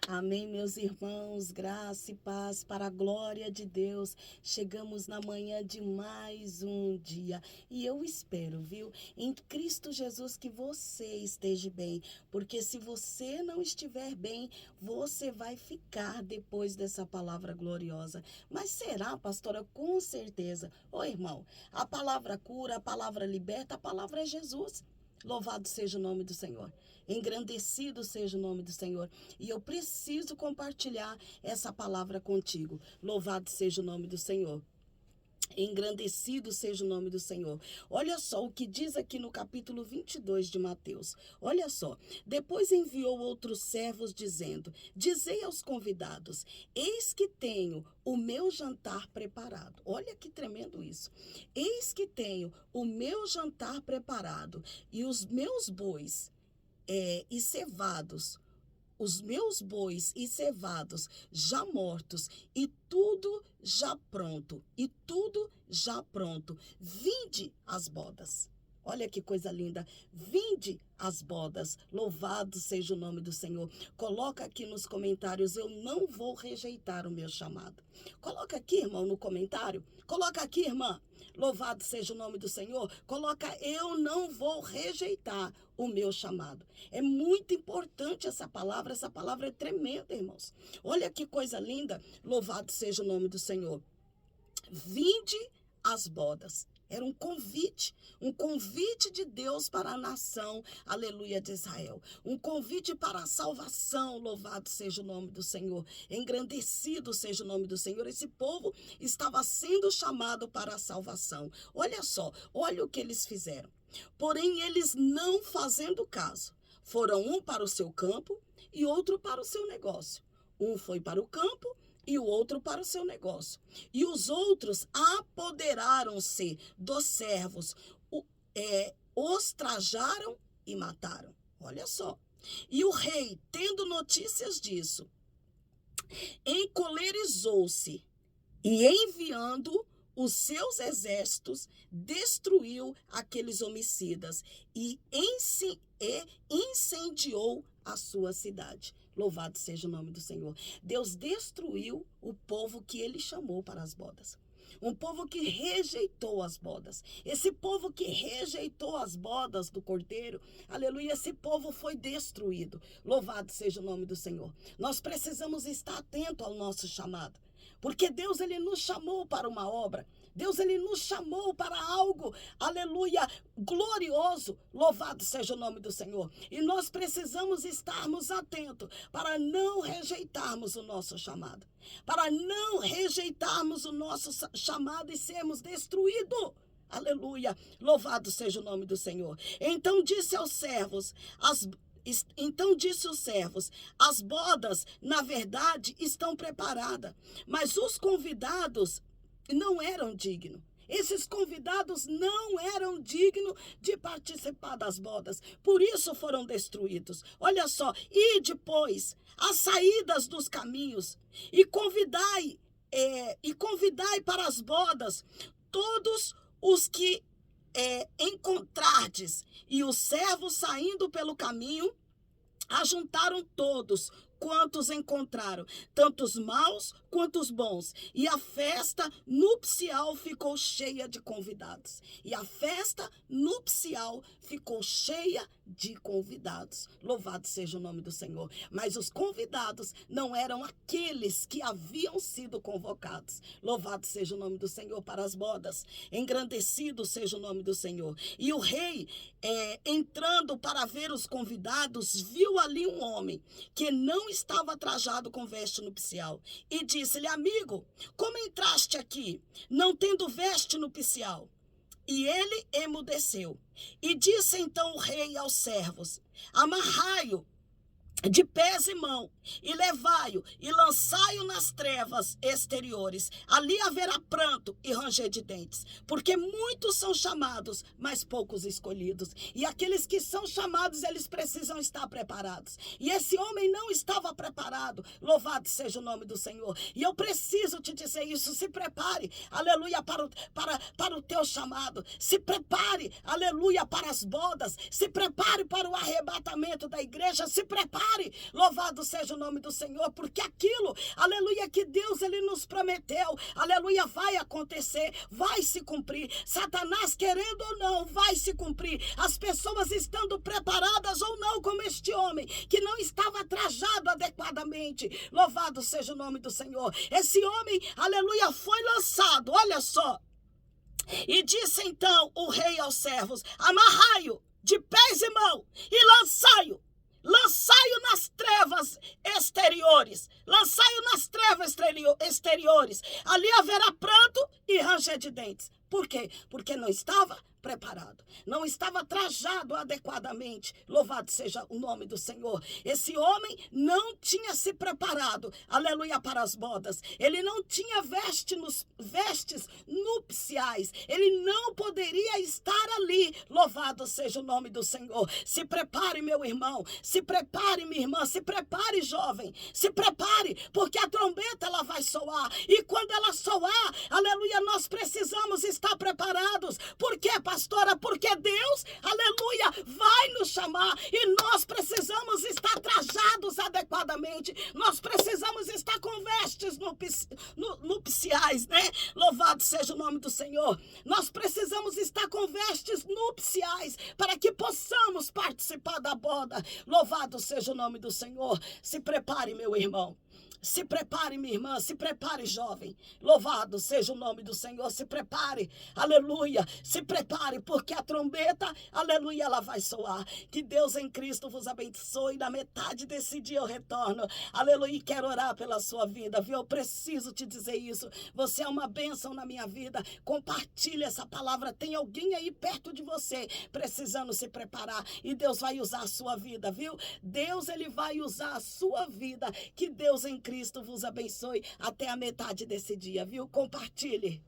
Amém, meus irmãos, graça e paz para a glória de Deus. Chegamos na manhã de mais um dia e eu espero, viu, em Cristo Jesus que você esteja bem, porque se você não estiver bem, você vai ficar depois dessa palavra gloriosa. Mas será, pastora? Com certeza. Ô, irmão, a palavra cura, a palavra liberta, a palavra é Jesus. Louvado seja o nome do Senhor. Engrandecido seja o nome do Senhor. E eu preciso compartilhar essa palavra contigo. Louvado seja o nome do Senhor. Engrandecido seja o nome do Senhor. Olha só o que diz aqui no capítulo 22 de Mateus. Olha só. Depois enviou outros servos dizendo: Dizei aos convidados: Eis que tenho o meu jantar preparado. Olha que tremendo isso. Eis que tenho o meu jantar preparado e os meus bois e cevados, os meus bois e cevados já mortos, e tudo já pronto. Vinde as bodas. Olha que coisa linda. Vinde as bodas. Louvado seja o nome do Senhor. Coloca aqui nos comentários: eu não vou rejeitar o meu chamado. Coloca aqui, irmão, no comentário. Coloca aqui, irmã. Louvado seja o nome do Senhor. Coloca: eu não vou rejeitar o meu chamado. É muito importante essa palavra é tremenda, irmãos. Olha que coisa linda. Louvado seja o nome do Senhor. Vinde às bodas. Era um convite de Deus para a nação, aleluia, de Israel. Um convite para a salvação, louvado seja o nome do Senhor. Engrandecido seja o nome do Senhor. Esse povo estava sendo chamado para a salvação. Olha só, olha o que eles fizeram. Porém, eles não fazendo caso, foram um para o seu campo e outro para o seu negócio. Um foi para o campo e o outro para o seu negócio. E os outros apoderaram-se dos servos, os trajaram e mataram. Olha só. E o rei, tendo notícias disso, encolerizou-se e, enviando os seus exércitos, destruiu aqueles homicidas e incendiou a sua cidade. Louvado seja o nome do Senhor. Deus destruiu o povo que ele chamou para as bodas. Um povo que rejeitou as bodas. Esse povo que rejeitou as bodas do Cordeiro, aleluia, esse povo foi destruído. Louvado seja o nome do Senhor. Nós precisamos estar atentos ao nosso chamado. Porque Deus, ele nos chamou para uma obra. Deus, ele nos chamou para algo, aleluia, glorioso. Louvado seja o nome do Senhor. E nós precisamos estarmos atentos para não rejeitarmos o nosso chamado. Para não rejeitarmos o nosso chamado e sermos destruídos. Aleluia, louvado seja o nome do Senhor. Então disse os servos: as bodas, na verdade, estão preparadas, mas os convidados não eram dignos. Esses convidados não eram dignos de participar das bodas, por isso foram destruídos. Olha só, e depois, as saídas dos caminhos, e convidai para as bodas todos os que encontrardes. E os servos, saindo pelo caminho, ajuntaram todos quantos encontraram, tanto os maus quanto os bons. E a festa nupcial ficou cheia de convidados. Louvado seja o nome do Senhor. Mas os convidados não eram aqueles que haviam sido convocados. Louvado seja o nome do Senhor para as bodas. Engrandecido seja o nome do Senhor. E o rei, entrando para ver os convidados, viu ali um homem que não estava trajado com veste nupcial. E disse-lhe: amigo, como entraste aqui, não tendo veste nupcial? E ele emudeceu. E disse então o rei aos servos: amarrai-o de pés e mão, e levai-o, e lançai-o nas trevas exteriores. Ali haverá pranto e ranger de dentes, porque muitos são chamados, mas poucos escolhidos. E aqueles que são chamados, eles precisam estar preparados. E esse homem não estava preparado. Louvado seja o nome do Senhor. E eu preciso te dizer isso: se prepare, aleluia, para o teu chamado. Se prepare, aleluia, para as bodas. Se prepare para o arrebatamento da igreja. Se prepare. prepare, louvado seja o nome do Senhor, porque aquilo, aleluia, que Deus ele nos prometeu, aleluia, vai acontecer, vai se cumprir. Satanás querendo ou não, vai se cumprir. As pessoas estando preparadas ou não, como este homem, que não estava trajado adequadamente, louvado seja o nome do Senhor. Esse homem, aleluia, foi lançado, olha só. E disse então o rei aos servos: amarrai-o de pés e mão e lançai-o. Lançai-o nas trevas exteriores. Lançai-o nas trevas exteriores. Ali haverá pranto e ranger de dentes. Por quê? Porque não estava preparado, não estava trajado adequadamente. Louvado seja o nome do Senhor. Esse homem não tinha se preparado, aleluia, para as bodas. Ele não tinha vestes nupciais. Ele não poderia estar ali. Louvado seja o nome do Senhor. Se prepare, meu irmão. Se prepare, minha irmã. Se prepare, jovem. Se prepare, porque a trombeta ela vai soar. E quando ela soar, aleluia, nós precisamos estar preparados. Por quê, pastora? Porque Deus, aleluia, vai nos chamar e nós precisamos estar trajados adequadamente. Nós precisamos estar com vestes nupciais, né? Louvado seja o nome do Senhor. Nós precisamos estar com vestes nupciais para que possamos participar da boda. Louvado seja o nome do Senhor. Se prepare, meu irmão. Se prepare, minha irmã, se prepare, jovem. Louvado seja o nome do Senhor. Se prepare, aleluia. Se prepare, porque a trombeta, aleluia, ela vai soar. Que Deus em Cristo vos abençoe. Na metade desse dia eu retorno, aleluia. E quero orar pela sua vida, viu? Eu preciso te dizer isso. Você é uma bênção na minha vida. Compartilhe essa palavra. Tem alguém aí perto de você precisando se preparar. E Deus vai usar a sua vida, viu? Deus, ele vai usar a sua vida. Que Deus em Cristo vos abençoe até a metade desse dia, viu? Compartilhe.